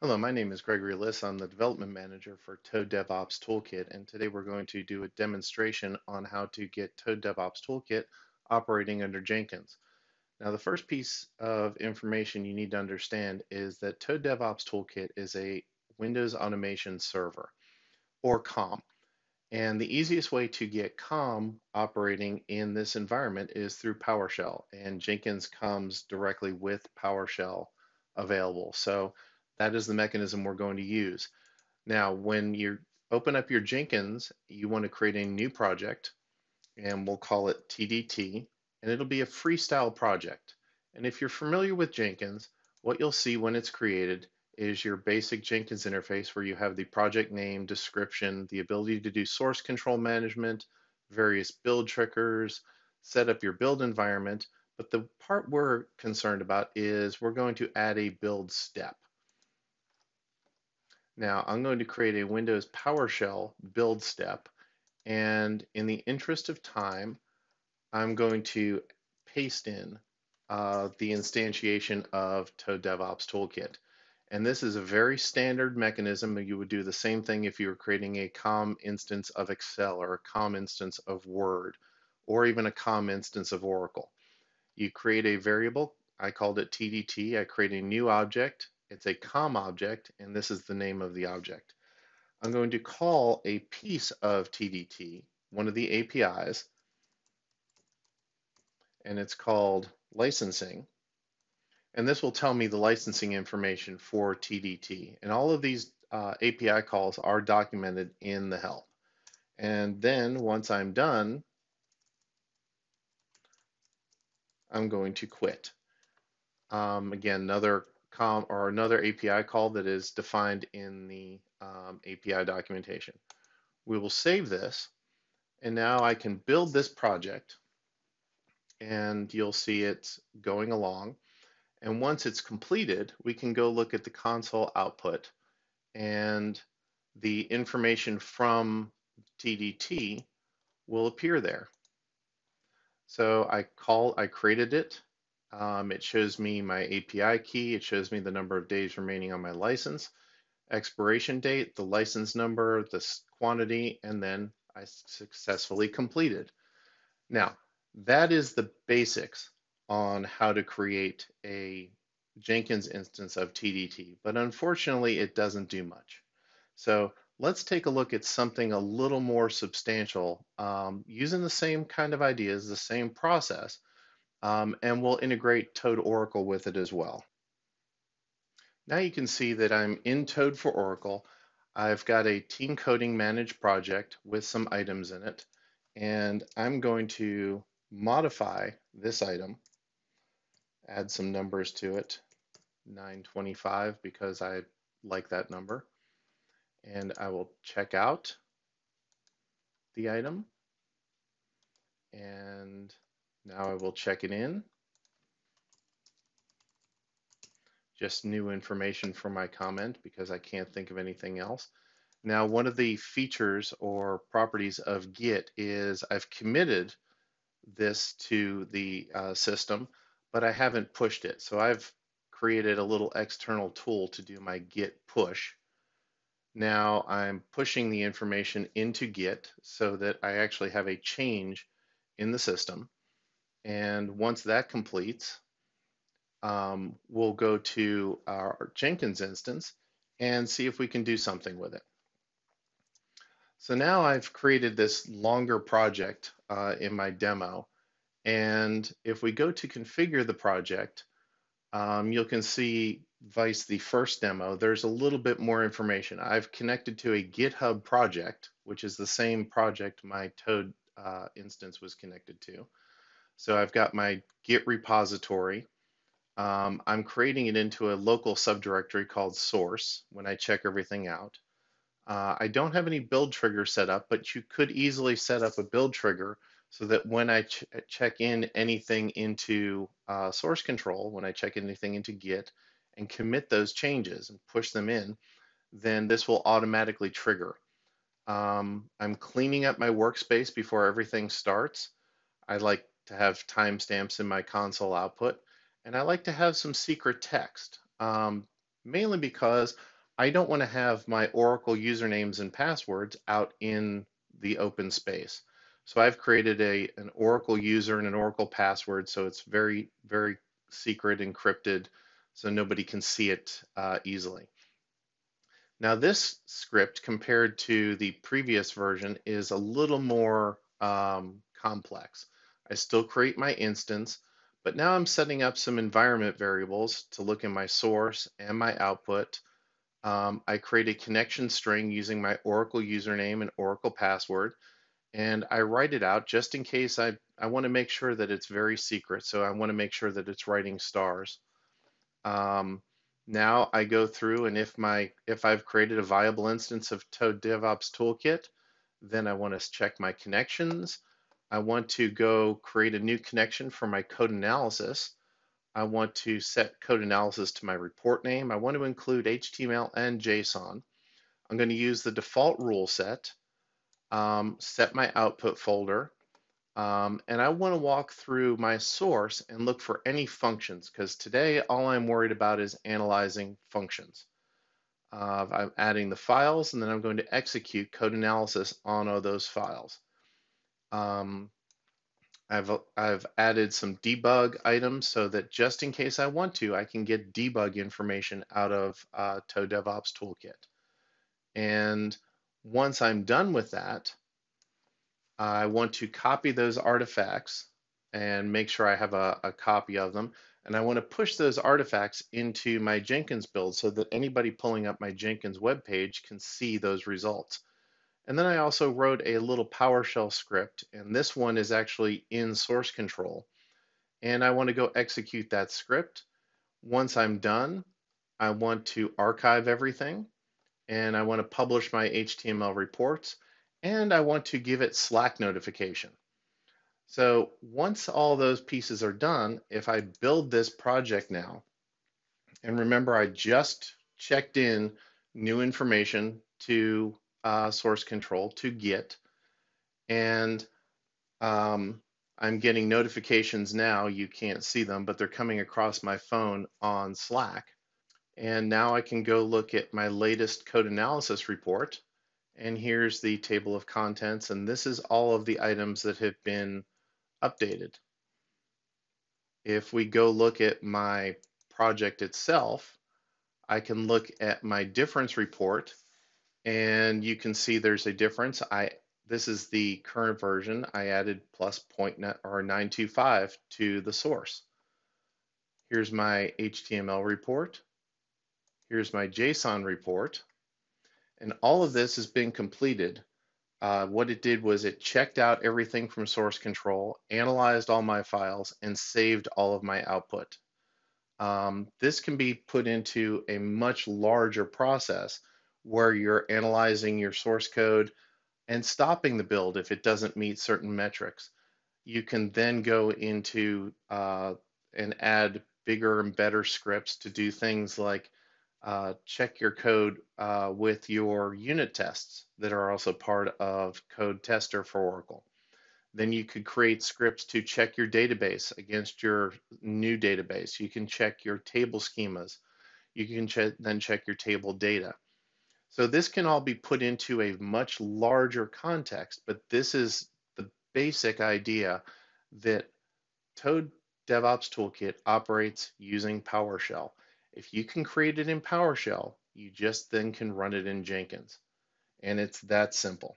Hello, my name is Gregory Liss. I'm the development manager for Toad DevOps Toolkit, and today we're going to do a demonstration on how to get Toad DevOps Toolkit operating under Jenkins. Now, the first piece of information you need to understand is that Toad DevOps Toolkit is a Windows automation server, or COM. And the easiest way to get COM operating in this environment is through PowerShell, and Jenkins comes directly with PowerShell available. So that is the mechanism we're going to use. Now, when you open up your Jenkins, you want to create a new project, and we'll call it TDT, and it'll be a freestyle project. And if you're familiar with Jenkins, what you'll see when it's created is your basic Jenkins interface where you have the project name, description, the ability to do source control management, various build triggers, set up your build environment. But the part we're concerned about is we're going to add a build step. Now, I'm going to create a Windows PowerShell build step, and in the interest of time, I'm going to paste in the instantiation of Toad DevOps Toolkit. And this is a very standard mechanism. You would do the same thing if you were creating a COM instance of Excel or a COM instance of Word, or even a COM instance of Oracle. You create a variable. I called it TDT. I create a new object. It's a COM object, and this is the name of the object. I'm going to call a piece of TDT, one of the APIs, and it's called licensing. And this will tell me the licensing information for TDT. And all of these API calls are documented in the help. And then once I'm done, I'm going to quit. Again, another API call that is defined in the API documentation. We will save this, and now I can build this project, and you'll see it going along. And once it's completed, we can go look at the console output, and the information from TDT will appear there. So I created it. It shows me my API key. It shows me the number of days remaining on my license, expiration date, the license number, the quantity, and then I successfully completed. Now, that is the basics on how to create a Jenkins instance of TDT, but unfortunately it doesn't do much. So let's take a look at something a little more substantial using the same kind of ideas, the same process, and we'll integrate Toad Oracle with it as well. Now you can see that I'm in Toad for Oracle. I've got a team coding managed project with some items in it, and I'm going to modify this item, add some numbers to it, 925 because I like that number, and I will check out the item, and now I will check it in. Just new information for my comment because I can't think of anything else. Now, one of the features or properties of Git is I've committed this to the system, but I haven't pushed it. So I've created a little external tool to do my Git push. Now I'm pushing the information into Git so that I actually have a change in the system. And once that completes, we'll go to our Jenkins instance and see if we can do something with it. So now I've created this longer project in my demo. And if we go to configure the project, you can see vice the first demo, there's a little bit more information. I've connected to a GitHub project, which is the same project my Toad instance was connected to. So I've got my Git repository. I'm creating it into a local subdirectory called source when I check everything out. I don't have any build trigger set up, but you could easily set up a build trigger so that when I check in anything into source control, when I check anything into Git and commit those changes and push them in, then this will automatically trigger. I'm cleaning up my workspace before everything starts. I like to have timestamps in my console output, and I like to have some secret text, mainly because I don't want to have my Oracle usernames and passwords out in the open space. So I've created an Oracle user and an Oracle password, so it's very, very secret, encrypted, so nobody can see it easily. Now this script, compared to the previous version, is a little more complex. I still create my instance, but now I'm setting up some environment variables to look in my source and my output. I create a connection string using my Oracle username and Oracle password, and I write it out just in case I want to make sure that it's very secret. So I want to make sure that it's writing stars. Um, Now I go through, and if I've created a viable instance of Toad DevOps Toolkit, then I want to check my connections. I want to go create a new connection for my code analysis. I want to set code analysis to my report name. I want to include HTML and JSON. I'm going to use the default rule set, set my output folder, and I want to walk through my source and look for any functions, because today all I'm worried about is analyzing functions. I'm adding the files, and then I'm going to execute code analysis on all those files. Um, I've added some debug items so that just in case I want to, I can get debug information out of Toad DevOps Toolkit. And once I'm done with that, I want to copy those artifacts and make sure I have a copy of them. And I want to push those artifacts into my Jenkins build so that anybody pulling up my Jenkins webpage can see those results. And then I also wrote a little PowerShell script, and this one is actually in source control. And I want to go execute that script. Once I'm done, I want to archive everything, and I want to publish my HTML reports, and I want to give it Slack notification. So once all those pieces are done, if I build this project now, and remember I just checked in new information to source control to Git, and I'm getting notifications now. You can't see them, but they're coming across my phone on Slack. And now I can go look at my latest code analysis report. And here's the table of contents. And this is all of the items that have been updated. If we go look at my project itself, I can look at my difference report, and you can see there's a difference. This is the current version. I added plus 925 to the source. Here's my HTML report. Here's my JSON report. And all of this has been completed. What it did was it checked out everything from source control, analyzed all my files, and saved all of my output. This can be put into a much larger process where you're analyzing your source code and stopping the build if it doesn't meet certain metrics. You can then go into and add bigger and better scripts to do things like check your code with your unit tests that are also part of Code Tester for Oracle. Then you could create scripts to check your database against your new database. You can check your table schemas. You can then check your table data. So this can all be put into a much larger context, but this is the basic idea that Toad DevOps Toolkit operates using PowerShell. If you can create it in PowerShell, you just then can run it in Jenkins. And it's that simple.